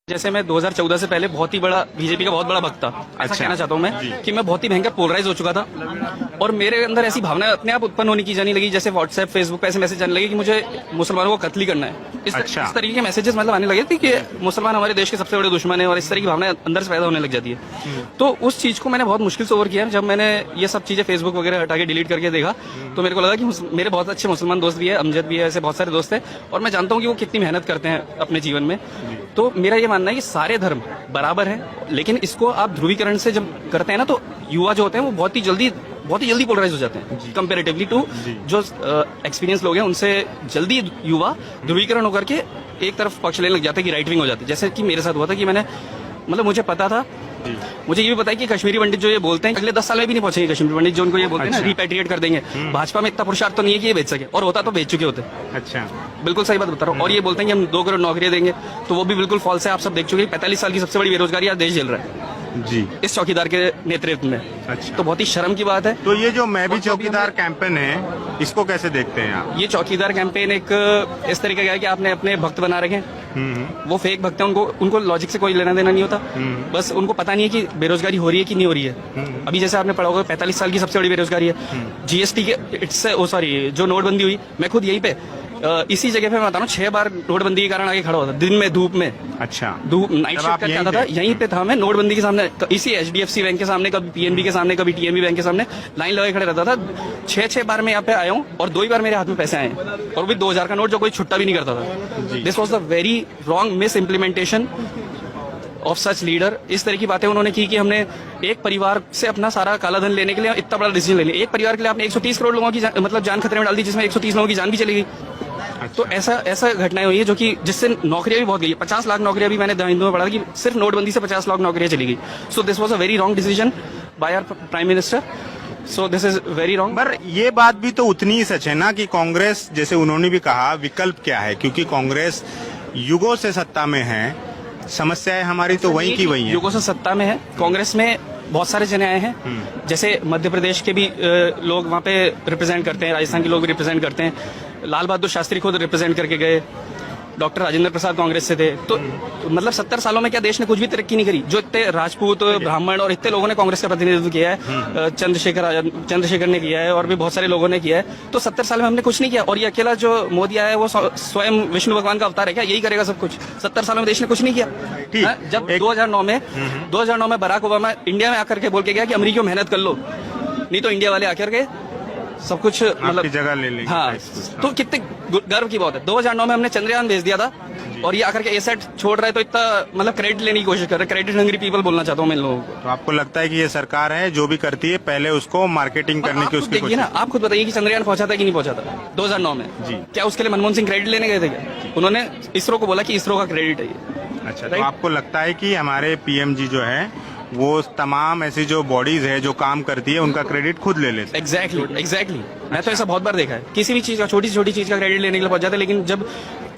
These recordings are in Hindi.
जैसे मैं 2014 से पहले बहुत ही बड़ा बीजेपी का बहुत बड़ा भक्त था। ऐसा कहना चाहता हूँ मैं कि मैं बहुत ही भयंकर पोलराइज हो चुका था और मेरे अंदर ऐसी भावना अपने आप उत्पन्न होने की जाने लगी, जैसे व्हाट्सएप फेसबुक पे ऐसे मैसेज आने लगे कि मुझे मुसलमानों को कत्ल करना है। इस तरीके के मैसेजेस मतलब आने लगे थे कि मुसलमान हमारे देश के सबसे बड़े दुश्मन है और इस तरह की भावना अंदर से पैदा होने लग जाती है। तो उस चीज को मैंने बहुत मुश्किल से ओवर किया। जब मैंने ये सब चीजें फेसबुक वगैरह हटा के डिलीट करके देखा तो मेरे को लगा कि मेरे बहुत अच्छे मुसलमान दोस्त भी है, अमजद भी है, ऐसे बहुत सारे दोस्त हैं और मैं जानता हूँ कि वो कितनी मेहनत करते हैं अपने जीवन में। तो मेरा ये मानना है कि सारे धर्म बराबर है, लेकिन इसको आप ध्रुवीकरण से जब करते हैं ना तो युवा जो होते हैं वो बहुत ही जल्दी पोलराइज हो जाते हैं कंपैरेटिवली टू जो एक्सपीरियंस लोग हैं। उनसे जल्दी युवा ध्रुवीकरण होकर के एक तरफ पक्ष लेने लग जाते हैं कि राइट विंग हो जाते हैं। जैसे कि मेरे साथ हुआ था कि मैंने मतलब मुझे पता था, मुझे ये भी पता है कि कश्मीरी पंडित जो ये बोलते हैं अगले 10 साल में भी नहीं पहुंचेंगे। कश्मीरी पंडित जो उनको ये बोलते हैं ना रिपैट्रिएट कर देंगे, भाजपा में इतना पुरुषार्थ तो नहीं है कि ये बेच सके, और होता तो बेच चुके होते। अच्छा, बिल्कुल सही बात बता रहा हूँ। और ये बोलते हैं कि हम 2 करोड़ नौकरियां देंगे, तो वो भी बिल्कुल फॉल्स है। आप सब देख चुके हैं 45 साल की सबसे बड़ी बेरोजगारी आज देश झेल रहा है जी इस चौकीदार के नेतृत्व में। अच्छा, तो बहुत ही शर्म की बात है। तो ये जो मैं भी चौकीदार कैंपेन है इसको कैसे देखते हैं आप? ये चौकीदार कैंपेन एक इस तरीके का है कि आपने अपने भक्त बना रखे हैं, वो फेक भक्त है, उनको लॉजिक से कोई लेना देना नहीं होता। बस उनको पता नहीं है कि बेरोजगारी हो रही है कि नहीं हो रही है। अभी जैसे आपने पढ़ा होगा 45 साल की सबसे बड़ी बेरोजगारी है। जीएसटी के जो नोटबंदी हुई, मैं खुद यहीं पे इसी जगह पे मैं बता रहा हूँ 6 बार नोटबंदी के कारण आगे खड़ा होता दिन में धूप में। अच्छा, धूप नाइट शिफ्ट करके आता था, यहीं पे था मैं नोटबंदी के सामने, इसी एचडीएफसी बैंक के सामने, कभी पीएनबी के सामने, कभी टीएमबी बैंक के सामने लाइन लगा खड़े रहता था। 6 बार मैं यहाँ पे आया हूँ और 2 ही बार मेरे हाथ में पैसे आए और भी 2000 का नोट जो कोई छुट्टा भी नहीं करता था। This was the very wrong miss implementation of such leader. इस तरह की बातें उन्होंने की कि हमने एक परिवार से अपना सारा काला धन लेने के लिए इतना बड़ा डिसीजन ले लिया। एक परिवार के लिए आपने 130 करोड़ लोगों की मतलब जान खतरे में डाल दी, जिसमें 130 लोगों की जान भी चली गई। तो ऐसा घटनाएं हुई है जो कि जिससे नौकरियां भी बहुत गई। 50 लाख नौकरियां भी मैंने द हिंदू में पढ़ा कि सिर्फ नोटबंदी से 50 लाख नौकरियां चली गई। So this was a very wrong decision by our prime minister. So this is very wrong. पर ये बात भी तो उतनी ही सच है ना कि कांग्रेस, जैसे उन्होंने भी कहा, विकल्प क्या है, क्योंकि कांग्रेस युगों से सत्ता में है, समस्याएं हमारी तो वही की वही है। युगों से सत्ता में है, कांग्रेस में बहुत सारे जने आए हैं। जैसे मध्य प्रदेश के भी लोग वहाँ पे रिप्रेजेंट करते हैं, राजस्थान के लोग भी रिप्रेजेंट करते हैं। लाल बहादुर शास्त्री खुद रिप्रेजेंट करके गए, डॉक्टर राजेंद्र प्रसाद कांग्रेस से थे। तो मतलब 70 सालों में क्या देश ने कुछ भी तरक्की नहीं करी? जो इतने राजपूत, ब्राह्मण और इतने लोगों ने कांग्रेस का प्रतिनिधित्व किया है, चंद्रशेखर ने किया है और भी बहुत सारे लोगों ने किया है। तो 70 साल में हमने कुछ नहीं किया। और ये अकेला जो मोदी आया है वो स्वयं विष्णु भगवान का अवतार है क्या? यही करेगा सब कुछ? 70 सालों में देश ने कुछ नहीं किया। जब 2009 में बराक ओबामा इंडिया में आकर के बोल के गया कि अमेरिकियों मेहनत कर लो, नहीं तो इंडिया वाले आकर के सब कुछ मतलब जगह ले लेंगे। हाँ, तो कितने गर्व की बात है। 2009 में हमने चंद्रयान भेज दिया था और ये आकर के एसेट छोड़ रहा है, तो इतना मतलब क्रेडिट लेने की कोशिश कर रहे हैं। क्रेडिट हंग्री पीपल बोलना चाहता हूँ मैं इन लोगों को। तो आपको लगता है कि ये सरकार है जो भी करती है पहले उसको मार्केटिंग करने की उसकी देखिए ना, आप खुद बताइए कि चंद्रयान पहुंचा था कि नहीं पहुंचा था 2009 में जी? क्या उसके लिए मनमोहन सिंह क्रेडिट लेने गए थे क्या? उन्होंने इसरो को बोला कि इसरो का क्रेडिट है ये। अच्छा, तो आपको लगता है कि हमारे पीएम जी जो है वो तमाम ऐसी जो बॉडीज है जो काम करती है उनका क्रेडिट खुद ले लेते? एग्जैक्टली। मैं तो ऐसा बहुत बार देखा है, किसी भी चीज का, छोटी से छोटी चीज का क्रेडिट लेने के लिए पहुंच जाते, लेकिन जब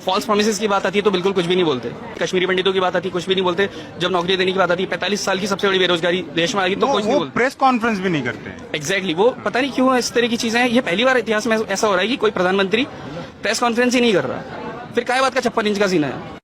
फॉल्स प्रोमिसेस की बात आती है तो बिल्कुल कुछ भी नहीं बोलते। कश्मीरी पंडितों की बात आती है, कुछ भी नहीं बोलते। जब नौकरी देने की बात आती है, 45 साल की सबसे बड़ी बेरोजगारी देश में आ गई, तो कुछ नहीं बोलते। प्रेस कॉन्फ्रेंस भी नहीं करते। एग्जैक्टली, वो पता नहीं क्यों इस तरह की चीजें हैं। ये पहली बार इतिहास में ऐसा हो रहा है कि कोई प्रधानमंत्री प्रेस कॉन्फ्रेंस ही नहीं कर रहा। फिर क्या बात का 56 इंच का सीना है?